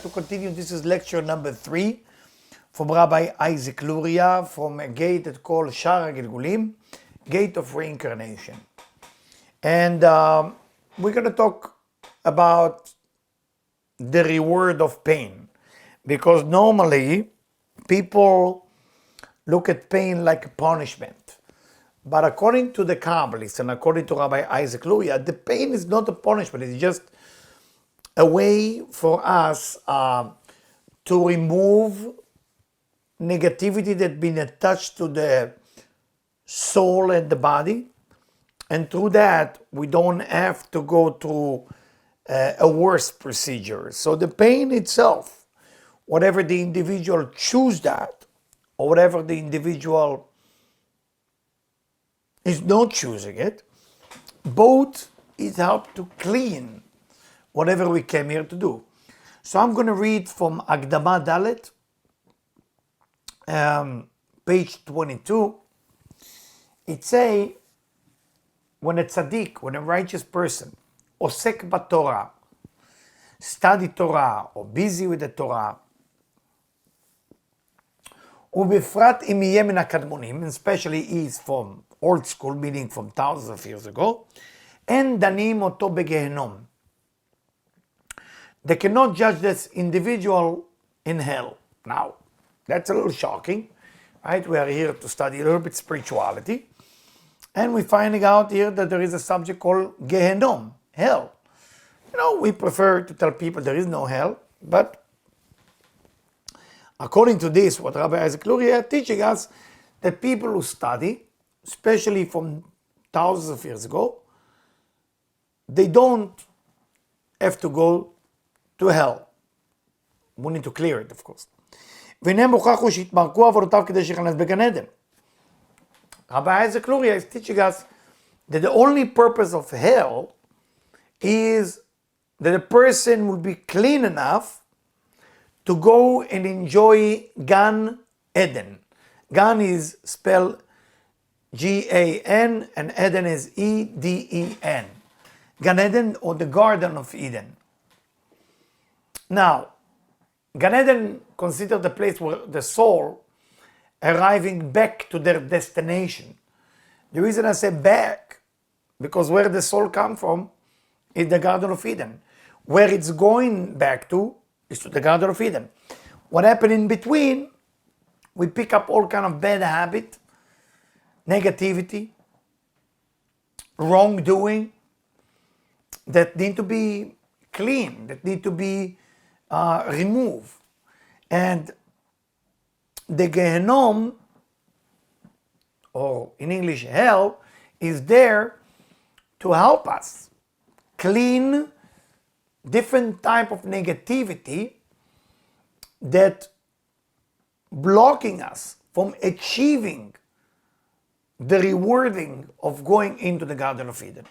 like to continue. This is lecture number 3 from Rabbi Isaac Luria from a gate that's called Shara Gilgulim, Gate of Reincarnation. And we're going to talk about the reward of pain, because normally people look at pain like a punishment. But according to the Kabbalists and according to Rabbi Isaac Luria, the pain is not a punishment. It's just a way for us to remove negativity that's been attached to the soul and the body. And through that, we don't have to go through a worse procedure. So the pain itself, whatever the individual choose that, or whatever the individual is not choosing it, both is help to clean whatever we came here to do. So I'm going to read from Agdama Dalet, page 22. It say, when a tzaddik, when a righteous person, osek b'Torah, study Torah, or busy with the Torah, ובפרט אם יהיה מן הקדמונים, especially is from old school, meaning from thousands of years ago, אין דנים אותו בגיהנום. They cannot judge this individual in hell. Now, that's a little shocking, right? We are here to study a little bit spirituality, and we're finding out here that there is a subject called Gehenom, hell. You know, we prefer to tell people there is no hell, but according to this, what Rabbi Isaac Luria is teaching us, that people who study, especially from thousands of years ago, they don't have to go to hell. We need to clear it, of course. והנה מוכח הוא שהתמרקו עבודותיו כדי שיכנס בגן עדן. Rabbi Isaac Luria is teaching us that the only purpose of hell is that a person will be clean enough to go and enjoy Gan Eden. Gan is spelled G-A-N and Eden is E-D-E-N. Gan Eden, or the Garden of Eden. Now, Gan Eden considered the place where the soul arriving back to their destination. The reason I say back, because where the soul comes from is the Garden of Eden. Where it's going back to is to the Garden of Eden. What happened in between, we pick up all kind of bad habit, negativity, wrongdoing, that need to be clean, that need to be removed. And the Gehenom, or in English hell, is there to help us clean different type of negativity that blocking us from achieving the rewarding of going into the Garden of Eden.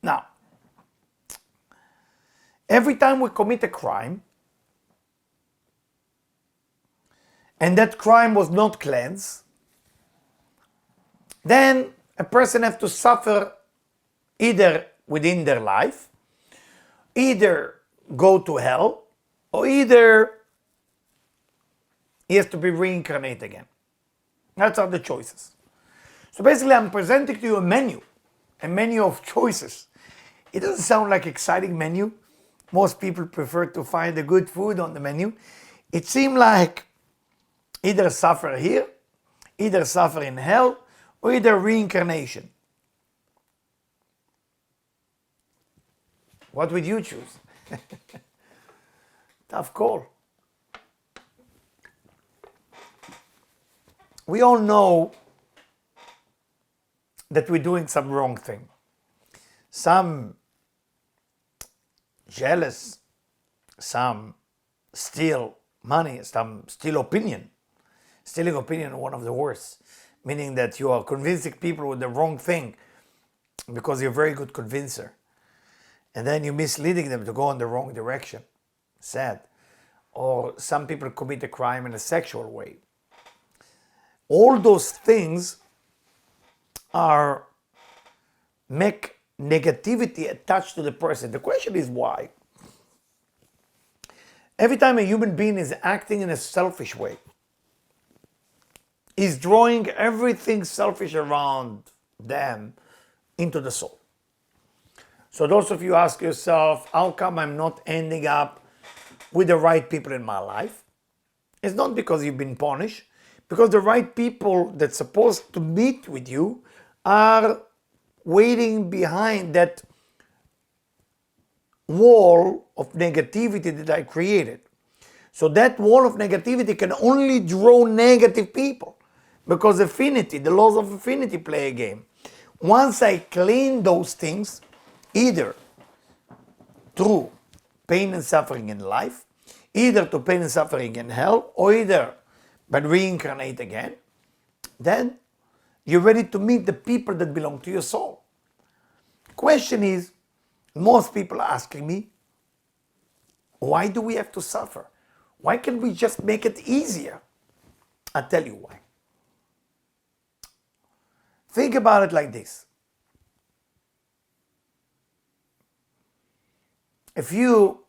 Now, every time we commit a crime, and that crime was not cleansed, then a person has to suffer either within their life, either go to hell, or either he has to be reincarnated again. That's are the choices. So basically I'm presenting to you a menu of choices. It doesn't sound like exciting menu. Most people prefer to find the good food on the menu. It seems like either suffer here, either suffer in hell, or either reincarnation. What would you choose? Tough call. We all know that we're doing some wrong thing. Some jealous, some steal money, some steal opinion. Stealing opinion is one of the worst, meaning that you are convincing people with the wrong thing because you're a very good convincer. And then you're misleading them to go in the wrong direction. Sad. Or some people commit a crime in a sexual way. All those things make negativity attached to the person. The question is why? Every time a human being is acting in a selfish way, is drawing everything selfish around them into the soul. So those of you ask yourself, how come I'm not ending up with the right people in my life? It's not because you've been punished, because the right people that's supposed to meet with you are waiting behind that wall of negativity that I created. So that wall of negativity can only draw negative people, because affinity, the laws of affinity play a game. Once I clean those things, either through pain and suffering in life, either to pain and suffering in hell, or either by reincarnate again, then you're ready to meet the people that belong to your soul. Question is, most people are asking me, why do we have to suffer? Why can't we just make it easier? I'll tell you why. Think about it like this. If you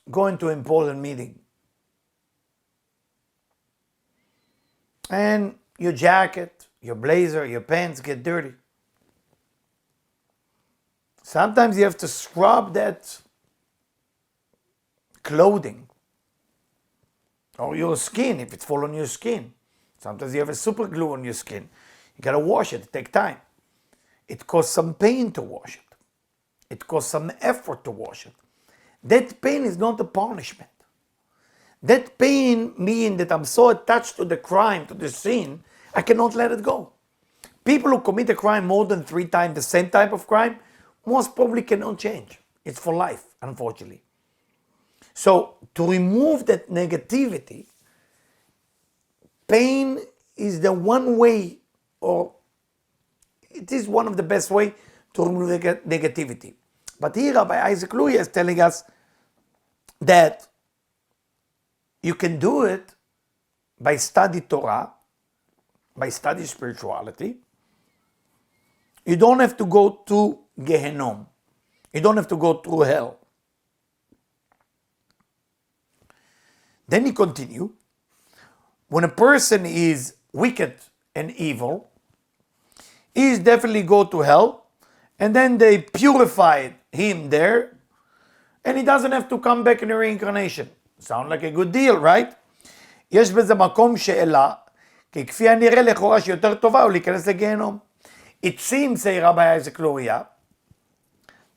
go into an important meeting and your jacket, your blazer, your pants get dirty, sometimes you have to scrub that clothing or your skin if it's full on your skin. Sometimes you have a super glue on your skin. You gotta wash it, it takes time. It costs some pain to wash it. It costs some effort to wash it. That pain is not a punishment. That pain means that I'm so attached to the crime, to the sin, I cannot let it go. People who commit a crime more than 3 times the same type of crime, most probably cannot change. It's for life, unfortunately. So to remove that negativity, pain is the one way, or it is one of the best way to remove negativity. But here Rabbi Isaac Luria is telling us that you can do it by study Torah, by study spirituality. You don't have to go to Gehenom. You don't have to go through hell. Then he continue. When a person is wicked and evil, he definitely go to hell, and then they purify him there, and he doesn't have to come back in a reincarnation. Sound like a good deal, right? יש בזה מקום שאלה, כי כפי הנראה לכאורה שיותר טובה הוא להיכנס לגיהנום. It seems, say Rabbi Isaac Luria,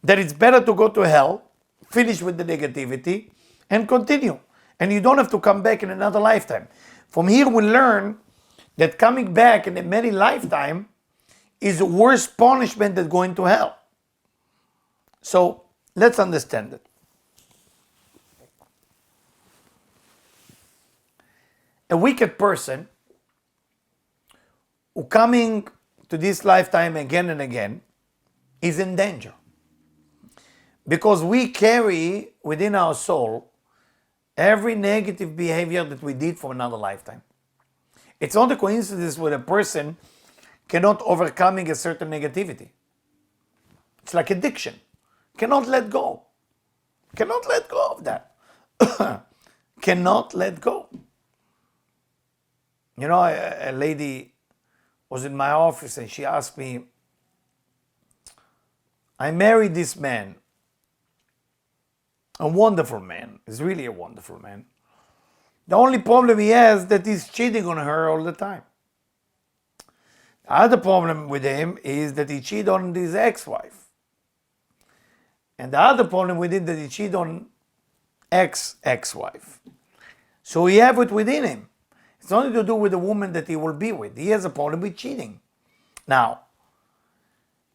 that it's better to go to hell, finish with the negativity, and continue. And you don't have to come back in another lifetime. From here we learn that coming back in a many lifetime is a worse punishment than going to hell. So let's understand it. A wicked person who coming to this lifetime again and again is in danger. Because we carry within our soul every negative behavior that we did from another lifetime. It's not a coincidence when a person cannot overcoming a certain negativity. It's like addiction. Cannot let go. Cannot let go of that. Cannot let go. You know, a lady was in my office and she asked me, I married this man. A wonderful man. He's really a wonderful man. The only problem he has is that he's cheating on her all the time. The other problem with him is that he cheated on his ex-wife. And the other problem with him is that he cheated on ex-wife. So he have it within him. It's nothing to do with the woman that he will be with. He has a problem with cheating. Now,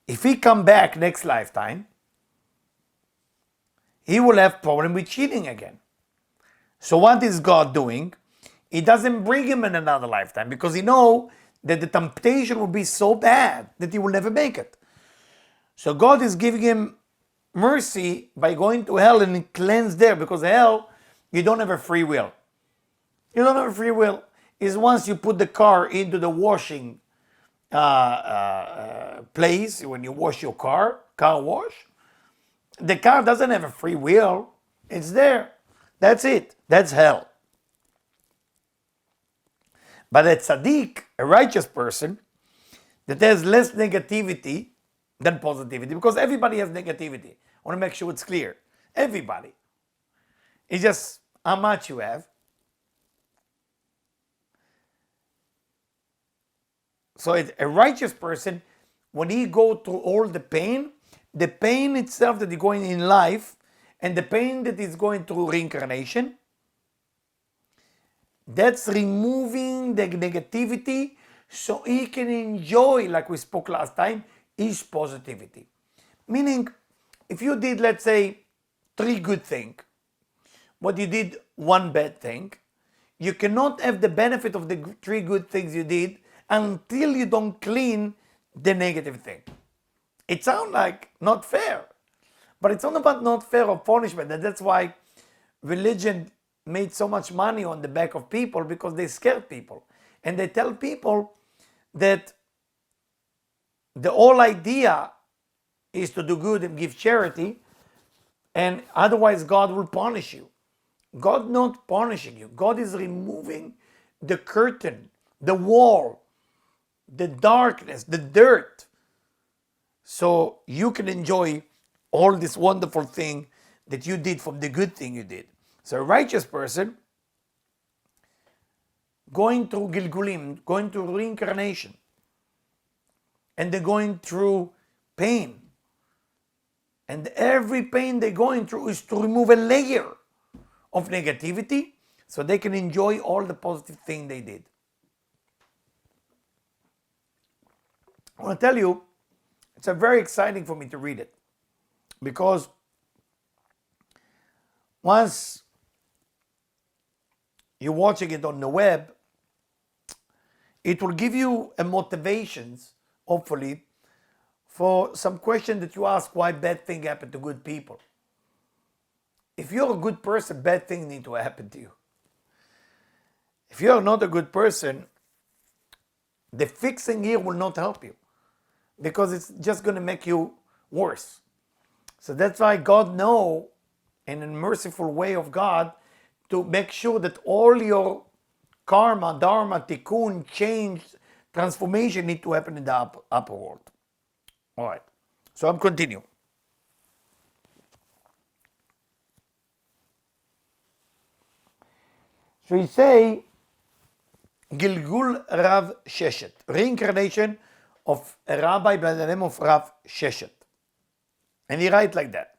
if he come back next lifetime, he will have problem with cheating again. So what is God doing? He doesn't bring him in another lifetime because he knows that the temptation will be so bad that he will never make it. So God is giving him mercy by going to hell and cleanse there, because hell, you don't have a free will. You don't have a free will. It's once you put the car into the washing place, when you wash your car wash, the car doesn't have a free will. It's there. That's it. That's hell. But a tzaddik, a righteous person, that has less negativity than positivity, because everybody has negativity. I want to make sure it's clear. Everybody. It's just how much you have. So a righteous person, when he go through all the pain itself that he's going in life, and the pain that he's going through reincarnation, that's removing the negativity so he can enjoy, like we spoke last time, his positivity. Meaning, if you did, let's say, 3 good things, but you did 1 bad thing, you cannot have the benefit of the 3 good things you did until you don't clean the negative thing. It sounds like not fair, but it's not about not fair or punishment. And that's why religion made so much money on the back of people, because they scare people. And they tell people that the whole idea is to do good and give charity, and otherwise God will punish you. God not punishing you. God is removing the curtain, the wall, the darkness, the dirt, so you can enjoy all this wonderful thing that you did from the good thing you did. So a righteous person going through Gilgulim, going through reincarnation, and they're going through pain. And every pain they're going through is to remove a layer of negativity so they can enjoy all the positive thing they did. I want to tell you, it's very exciting for me to read it, because once you're watching it on the web, it will give you a motivations, hopefully, for some question that you ask, why bad thing happen to good people. If you're a good person, bad things need to happen to you. If you're not a good person, the fixing here will not help you, because it's just going to make you worse. So that's why God knows, in a merciful way of God, to make sure that all your karma, dharma, tikkun, change, transformation need to happen in the upper world. All right, so I'm continuing. So he say, Gilgul Rav Sheshet, reincarnation of a rabbi by the name of Rav Sheshet. And he writes like that.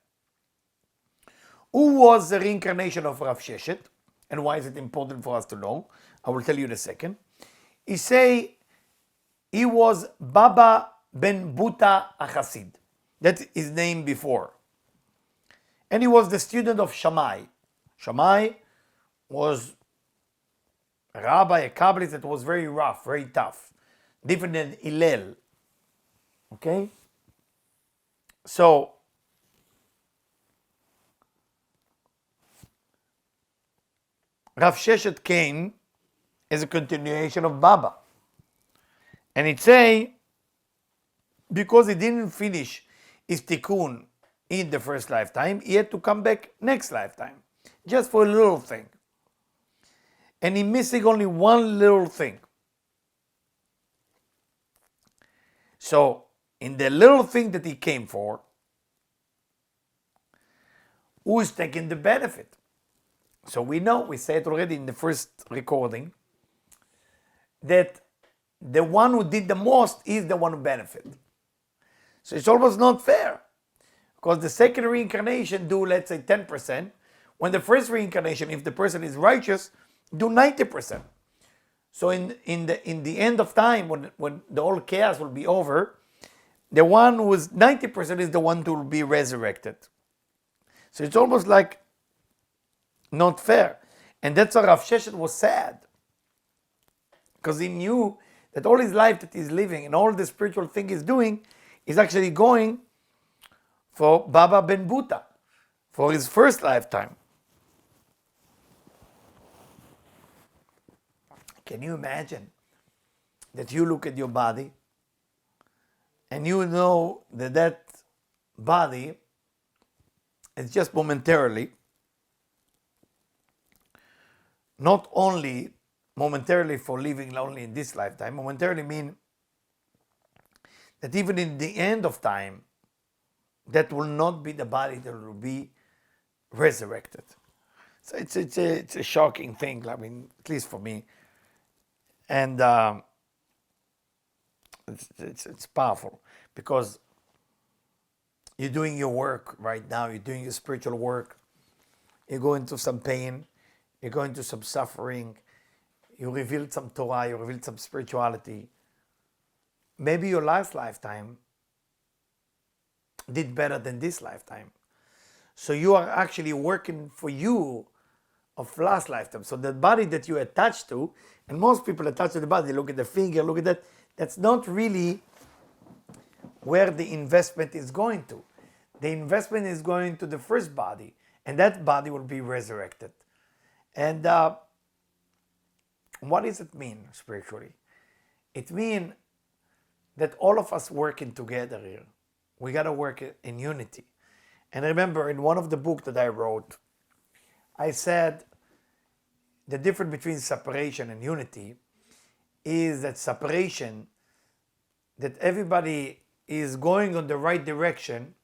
Who was the reincarnation of Rav Sheshet? And why is it important for us to know? I will tell you in a second. He say he was Baba ben Buta Achasid. That's his name before. And he was the student of Shammai. Shammai was a rabbi, a Kabbalist that was very rough, very tough. Different than Hillel. Okay? So, Rav Sheshet came as a continuation of Baba. And it say, because he didn't finish his tikkun in the first lifetime, he had to come back next lifetime, just for a little thing. And he missing only one little thing. So, in the little thing that he came for, who is taking the benefit? So we know, we said already in the first recording, that the one who did the most is the one who benefited. So it's almost not fair, because the second reincarnation do, let's say, 10%, when the first reincarnation, if the person is righteous, do 90%. So in the end of time, when the whole chaos will be over, the one who is 90% is the one who will be resurrected. So it's almost like not fair. And that's why Rav Sheshet was sad, because he knew that all his life that he's living and all the spiritual thing he's doing is actually going for Baba Ben Buta, for his first lifetime. Can you imagine that you look at your body and you know that that body is just momentarily, not only momentarily for living only in this lifetime, momentarily mean that even in the end of time, that will not be the body that will be resurrected. So it's a shocking thing, I mean, at least for me. And it's powerful because you're doing your work right now, you're doing your spiritual work, you're going through some pain, you're going through some suffering, you revealed some Torah, you revealed some spirituality. Maybe your last lifetime did better than this lifetime. So you are actually working for you of last lifetime. So the body that you attach to, and most people attach to the body, look at the finger, look at that, that's not really where the investment is going to. The investment is going to the first body, and that body will be resurrected. And what does it mean spiritually? It means that all of us working together here, we got to work in unity. And I remember in one of the books that I wrote, I said the difference between separation and unity is that separation, that everybody is going on the right direction,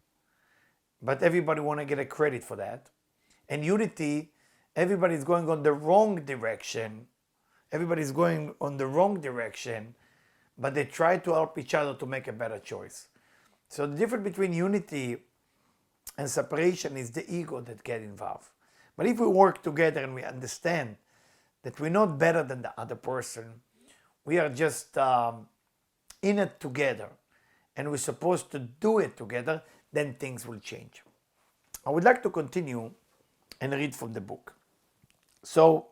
but everybody want to get a credit for that. And unity, everybody is going on the wrong direction. Everybody's going on the wrong direction, but they try to help each other to make a better choice. So the difference between unity and separation is the ego that get involved. But if we work together and we understand that we're not better than the other person, we are just in it together, and we're supposed to do it together, then things will change. I would like to continue and read from the book. So,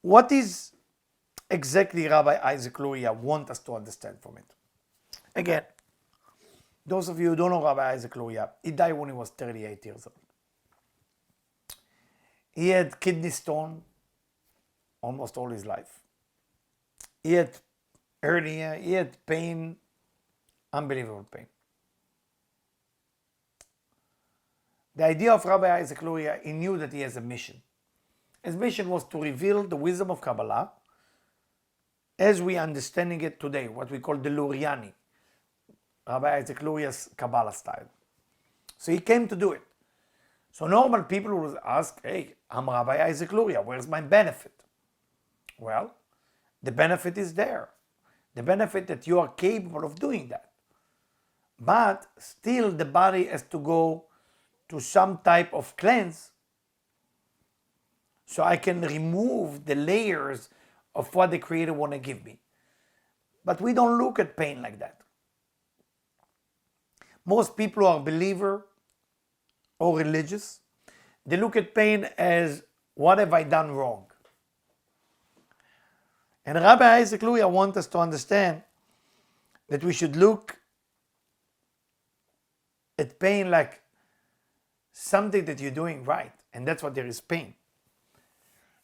what is exactly Rabbi Isaac Luria want us to understand from it? Again, those of you who don't know Rabbi Isaac Luria, he died when he was 38 years old. He had kidney stone almost all his life. He had hernia, he had pain, unbelievable pain. The idea of Rabbi Isaac Luria, he knew that he has a mission. His mission was to reveal the wisdom of Kabbalah as we understanding it today, what we call the Luriani, Rabbi Isaac Luria's Kabbalah style. So he came to do it. So normal people would ask, hey, I'm Rabbi Isaac Luria, where's my benefit? Well, the benefit is there. The benefit that you are capable of doing that. But still the body has to go to some type of cleanse so I can remove the layers of what the Creator want to give me. But we don't look at pain like that. Most people who are believer or religious, they look at pain as, what have I done wrong? And Rabbi Isaac Luria wants us to understand that we should look at pain like something that you're doing right, and that's what there is pain.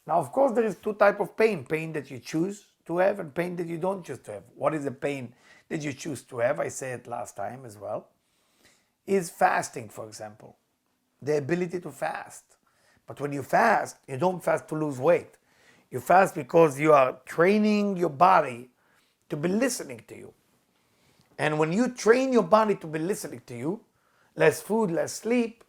Now, of course, there is two types of pain. Pain that you choose to have and pain that you don't choose to have. What is the pain that you choose to have? I said it last time as well. Is fasting, for example. The ability to fast. But when you fast, you don't fast to lose weight. You fast because you are training your body to be listening to you. And when you train your body to be listening to you, less food, less sleep,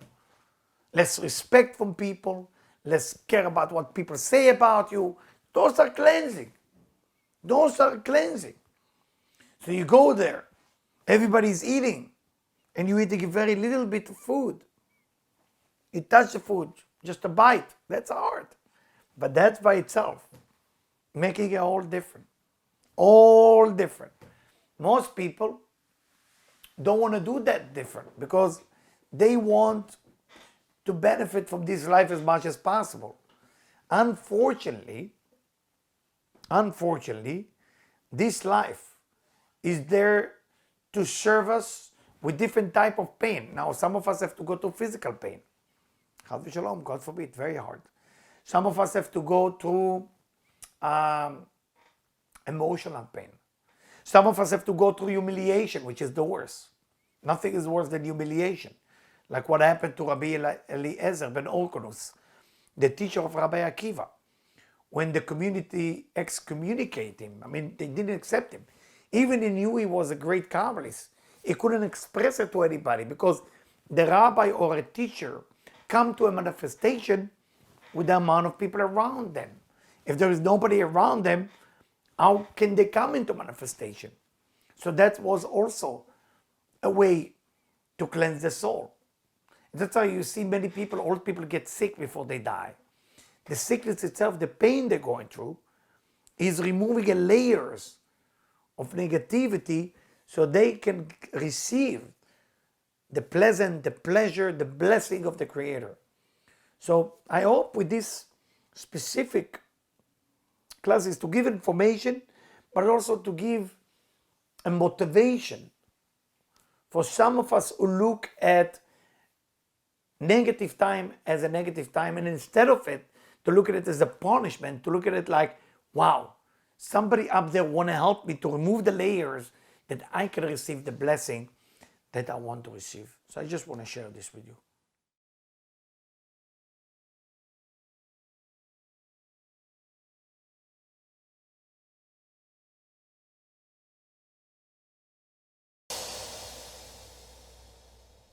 less respect from people, less care about what people say about you, those are cleansing. Those are cleansing. So you go there, everybody's eating, and you're eating a very little bit of food. You touch the food, just a bite, that's hard. But that's by itself, making it all different. All different. Most people don't want to do that different because they want to benefit from this life as much as possible. Unfortunately, this life is there to serve us with different type of pain. Now, some of us have to go to physical pain. Chas v'shalom, God forbid, very hard. Some of us have to go through emotional pain. Some of us have to go through humiliation, which is the worst. Nothing is worse than humiliation. Like what happened to Rabbi Eliezer ben Orkonus, the teacher of Rabbi Akiva. When the community excommunicated him, I mean, they didn't accept him. Even he knew he was a great Kabbalist. He couldn't express it to anybody because the rabbi or a teacher come to a manifestation with the amount of people around them. If there is nobody around them, how can they come into manifestation? So that was also a way to cleanse the soul. That's why you see many people, old people, get sick before they die. The sickness itself, the pain they're going through, is removing the layers of negativity so they can receive the pleasant, the pleasure, the blessing of the Creator. So I hope with this specific classes to give information, but also to give a motivation for some of us who look at negative time as a negative time, and instead of it, to look at it as a punishment, to look at it like, wow, somebody up there want to help me to remove the layers that I can receive the blessing that I want to receive. So I just want to share this with you.